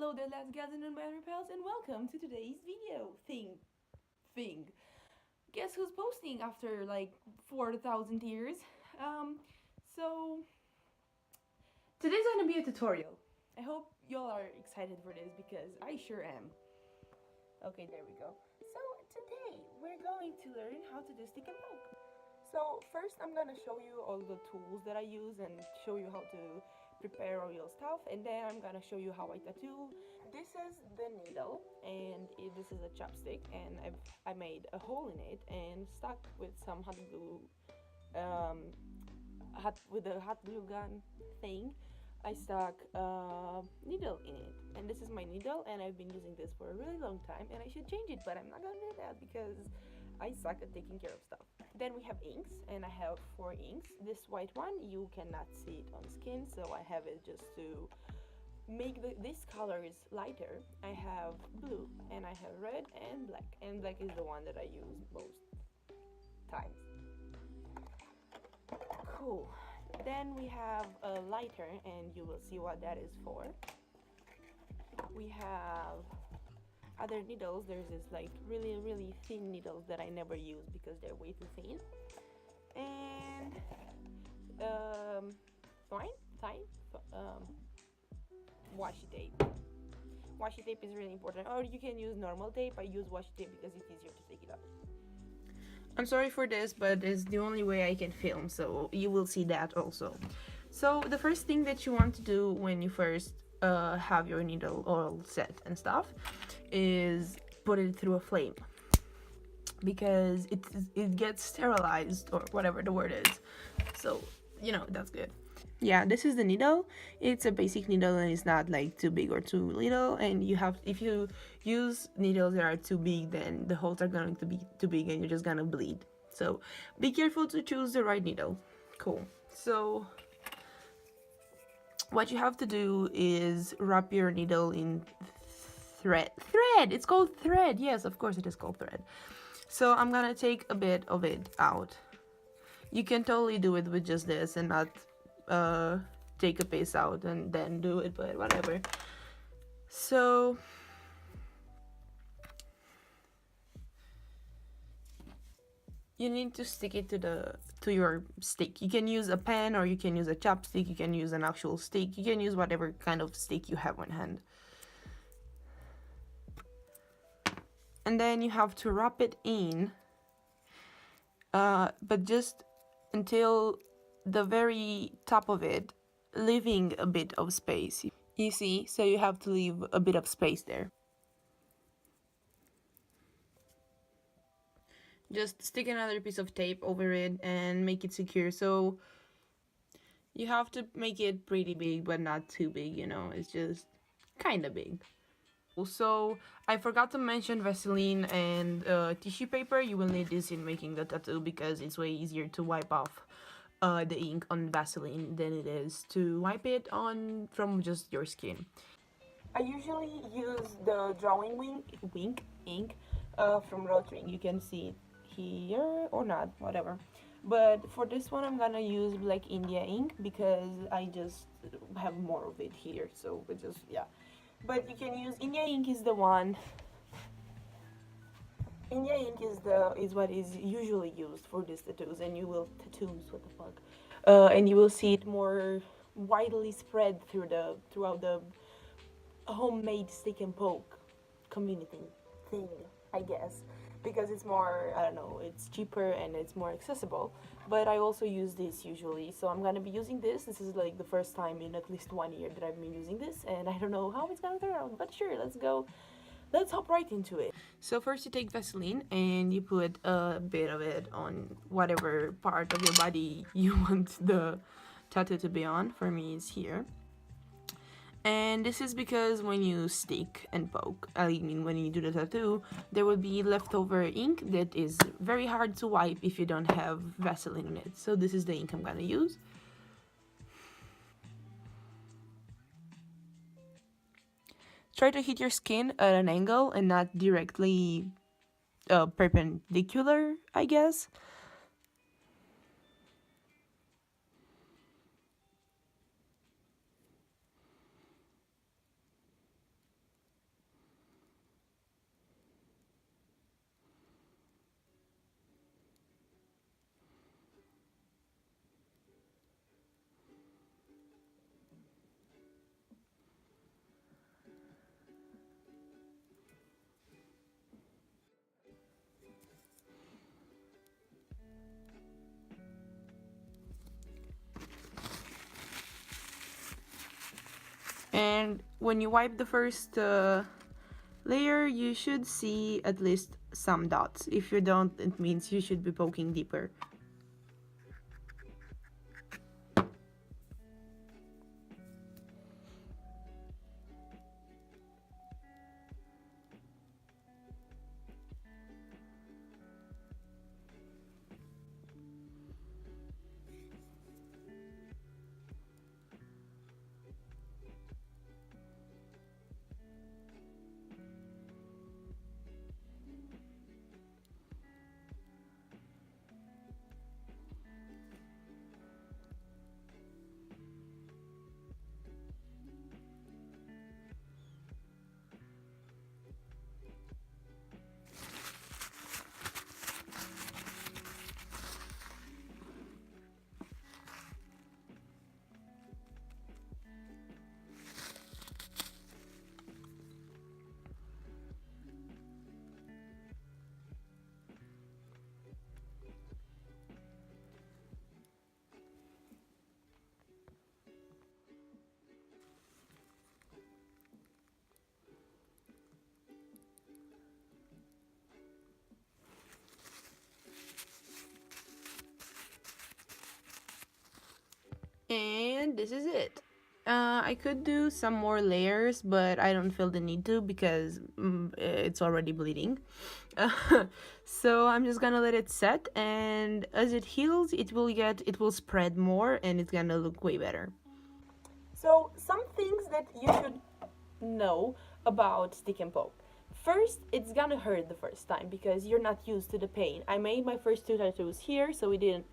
Hello there lads, gals and non-binary pals, and welcome to today's video thing. Guess who's posting after like 4,000 years? So today's gonna be a tutorial. I hope y'all are excited for this because I sure am. Okay, there we go. So today we're going to learn how to do stick and poke. So first I'm gonna show you all the tools that I use and show you how to prepare all your stuff, and then I'm gonna show you how I tattoo. This is the needle, and this is a chopstick, and I made a hole in it and stuck with some hot glue, with a hot glue gun thing. I stuck a needle in it, and this is my needle, and I've been using this for a really long time, and I should change it, but I'm not gonna do that because I suck at taking care of stuff. Then we have inks, and I have 4 inks. This white one, you cannot see it on skin, so I have it just to make these colors lighter. I have blue, and I have red and black is the one that I use most times. Cool. Then we have a lighter, and you will see what that is for. We have other needles. There's this like really thin needles that I never use because they're way too thin. And washi tape. Washi tape is really important, or you can use normal tape. I use washi tape because it's easier to take it off. I'm sorry for this, but it's the only way I can film, so you will see that also. So the first thing that you want to do when you first have your needle all set and stuff is put it through a flame, because it gets sterilized, or whatever the word is. So that's good. Yeah, this is the needle. It's a basic needle, and it's not like too big or too little, and if you use needles that are too big, then the holes are going to be too big and you're just gonna bleed. So be careful to choose the right needle. Cool. So what you have to do is wrap your needle in thread. It's called thread. Yes, of course it is called thread. So I'm gonna take a bit of it out. You can totally do it with just this and not take a piece out and then do it, but whatever. So you need to stick it to your stick. You can use a pen, or you can use a chopstick, you can use an actual stick, you can use whatever kind of stick you have on hand. And then you have to wrap it in, but just until the very top of it, leaving a bit of space. You see, so you have to leave a bit of space there. Just stick another piece of tape over it and make it secure. So you have to make it pretty big, but not too big, it's just kind of big. So I forgot to mention Vaseline and tissue paper. You will need this in making the tattoo because it's way easier to wipe off the ink on Vaseline than it is to wipe it on from just your skin. I usually use the drawing ink from Rotring. You can see it here or not, whatever. But for this one I'm gonna use Black India ink because I just have more of it here, so it just, yeah. But you can use India ink is the one. India ink is what is usually used for these tattoos, and you will what the fuck? And you will see it more widely spread throughout the homemade stick and poke community thing, I guess, because it's more, I don't know, it's cheaper and it's more accessible. But I also use this usually, so I'm gonna be using this. This is like the first time in at least 1 year that I've been using this, and I don't know how it's gonna turn out, but sure, let's hop right into it. So first you take Vaseline and you put a bit of it on whatever part of your body you want the tattoo to be on. For me, it's here. And this is because when you stick and poke, I mean when you do the tattoo, there will be leftover ink that is very hard to wipe if you don't have Vaseline in it. So this is the ink I'm gonna use. Try to hit your skin at an angle and not directly perpendicular, I guess. And when you wipe the first layer, you should see at least some dots. If you don't, it means you should be poking deeper. And this is it. I could do some more layers, but I don't feel the need to because it's already bleeding. So I'm just gonna let it set, and as it heals, it will spread more, and it's gonna look way better. So some things that you should know about stick and poke. First, it's gonna hurt the first time because you're not used to the pain. I made my first two tattoos here, so we didn't.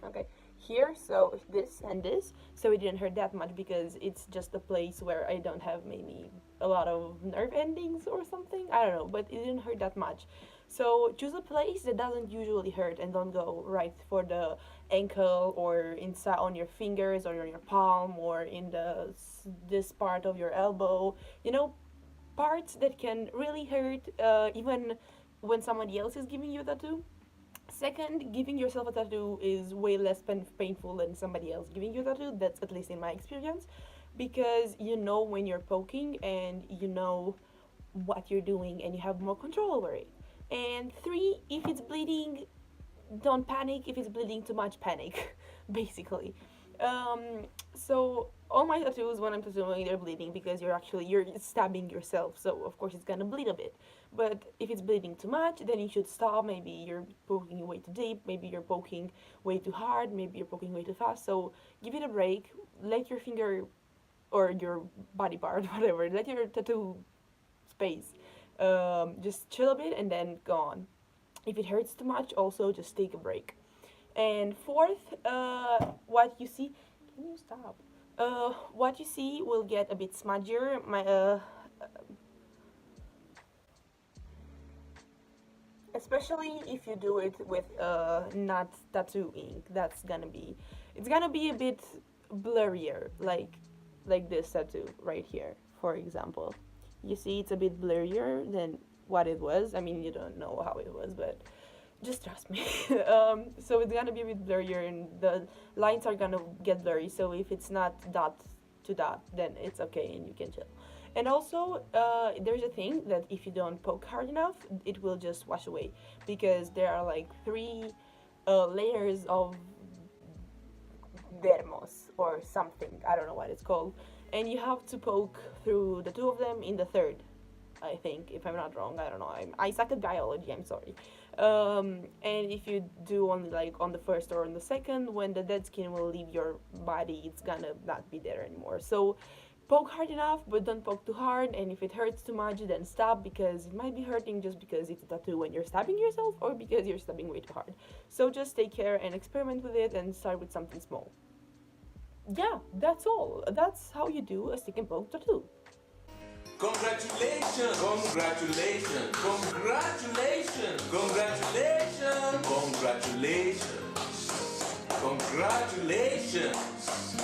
Okay, here, so this and this, so it didn't hurt that much because it's just a place where I don't have maybe a lot of nerve endings or something. I don't know, but it didn't hurt that much. So choose a place that doesn't usually hurt and don't go right for the ankle or inside on your fingers or on your palm or in this part of your elbow. You know, parts that can really hurt even when somebody else is giving you a tattoo. Second, giving yourself a tattoo is way less painful than somebody else giving you a tattoo. That's at least in my experience, because you know when you're poking and you know what you're doing and you have more control over it. And three, if it's bleeding, don't panic. If it's bleeding too much, panic, basically. So all my tattoos, when I'm tattooing, they're bleeding because you're stabbing yourself. So of course it's gonna bleed a bit. But if it's bleeding too much, then you should stop. Maybe you're poking way too deep. Maybe you're poking way too hard. Maybe you're poking way too fast. So give it a break. Let your finger or your body part, whatever, let your tattoo space. Just chill a bit and then go on. If it hurts too much, also just take a break. And fourth, what you see, can you stop? What you see will get a bit smudgier. Especially if you do it with not tattoo ink. It's gonna be a bit blurrier, like this tattoo right here, for example. You see, it's a bit blurrier than what it was. I mean, you don't know how it was, but just trust me. So it's gonna be a bit blurrier and the lines are gonna get blurry. So if it's not dot to dot, then it's okay and you can chill. And also, there's a thing that if you don't poke hard enough, it will just wash away because there are like three layers of dermos or something. I don't know what it's called. And you have to poke through the two of them in the third, I think, if I'm not wrong. I don't know. I suck at biology, I'm sorry. And if you do only like on the first or on the second, when the dead skin will leave your body, it's gonna not be there anymore. So poke hard enough, but don't poke too hard. And if it hurts too much, then stop because it might be hurting just because it's a tattoo when you're stabbing yourself or because you're stabbing way too hard. So just take care and experiment with it and start with something small. Yeah, that's all. That's how you do a stick and poke tattoo. Congratulations! Congratulations! Congratulations! Congratulations! Congratulations! Congratulations!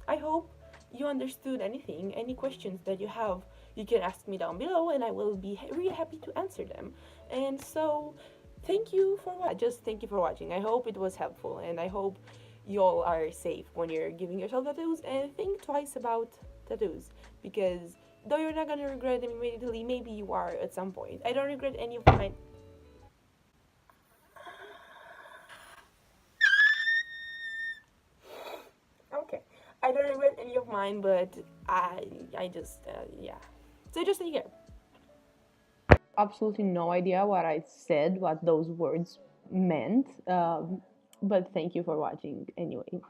I hope you understood anything. Any questions that you have, you can ask me down below and I will be really happy to answer them. And so, thank you for watching. I hope it was helpful and I hope you all are safe when you're giving yourself tattoos, and think twice about tattoos, because though you're not gonna regret them immediately, maybe you are at some point. I don't regret any of mine. Okay, I don't regret any of mine, but I just yeah. So just take care. Absolutely no idea what I said, what those words meant. But thank you for watching anyway.